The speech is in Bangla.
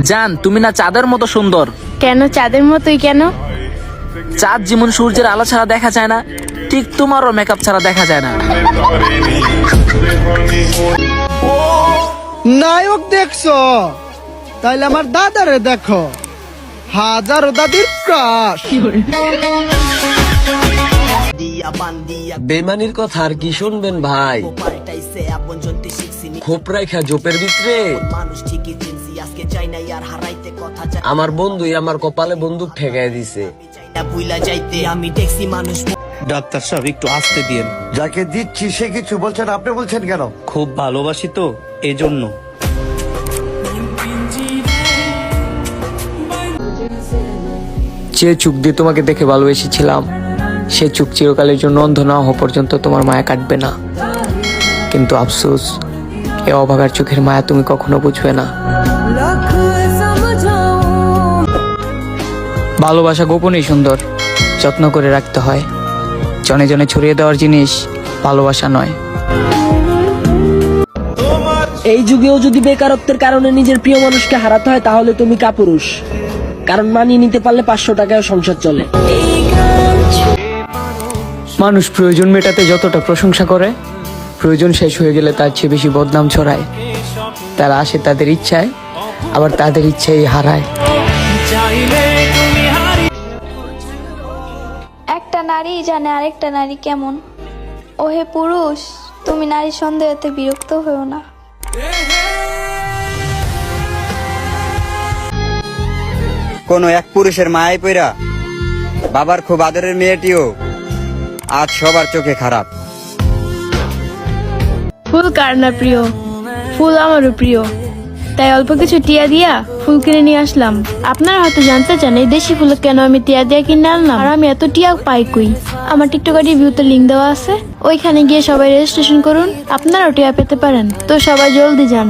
জান, তুমি না চাঁদের মতো সুন্দর। কেন চাঁদের মতোই কেন? চাঁদ যেমন সূর্যের আলো ছাড়া দেখা যায় না, ঠিক তোমারও মেকআপ ছাড়া দেখা যায় না। নায়ক দেখছো? তাইলে আমার দাদারে দেখো, হাজারো দাদির ক্রাশ। বেমানির কথা আর কি শুনবেন ভাই, খোপ রাইখা জোপের ভিতরে আমার বন্ধুই আমার কপালে বন্দুক ঠেকাই দিছে। ডাক্তার সাহেব একটু আসতে দিন, যাকে দিচ্ছি সে কিছু বলছেন, আপনি বলছেন কেন? খুব ভালোবাসি তো এই জন্য। যে চোখ দিয়ে তোমাকে দেখে ভালোবেসেছিলাম, সে চোখ চিরকালের জন্য অন্ধ না হওয়া পর্যন্ত তোমার মায়া কাটবে না। কিন্তু আফসোস, এ অভাগার চোখের মায়া তুমি কখনো বুঝবে না। ভালোবাসা গোপনেই সুন্দর, যত্ন করে রাখতে হয়। জনে জনে ছড়িয়ে দেওয়ার জিনিস ভালোবাসা নয়। এই যুগেও যদি বেকারত্বের কারণে নিজের প্রিয় মানুষকে হারাতে হয় তাহলে তুমি কাপুরুষ, কারণ মানিয়ে নিতে পারলে 500 টাকায় সংসার চলে। মানুষ প্রয়োজন মেটাতে যতটা প্রশংসা করে, প্রয়োজন শেষ হয়ে গেলে তার চেয়ে বেশি বদনাম ছড়ায়। তারা আসে তাদের ইচ্ছায়, আবার তাদের ইচ্ছাই হারায়। একটা নারী জানে আরেকটা নারী কেমন। ওহে পুরুষ, তুমি নারীর সন্দেহতে বিরক্ত হও না। কোন এক পুরুষের মায়ায় পইরা বাবার খুব আদরের মেয়েটিও আজ সবার চোখে খারাপ। ফুল কার না প্রিয়? ফুল আমারও প্রিয়, তাই অল্প কিছু টিয়া দিয়া ফুল কিনে নিয়ে আসলাম। আপনারা হয়তো জানতে চান এই দেশি ফুল কেন আমি টিয়া দিয়া কিনে আনলাম, আর আমি এত টিয়া পাই কই। আমার টিকটক আইডি ভিউতে লিঙ্ক দেওয়া আছে, ওইখানে গিয়ে সবাই রেজিস্ট্রেশন করুন, আপনারাও টিয়া পেতে পারেন। তো সবাই জলদি যান।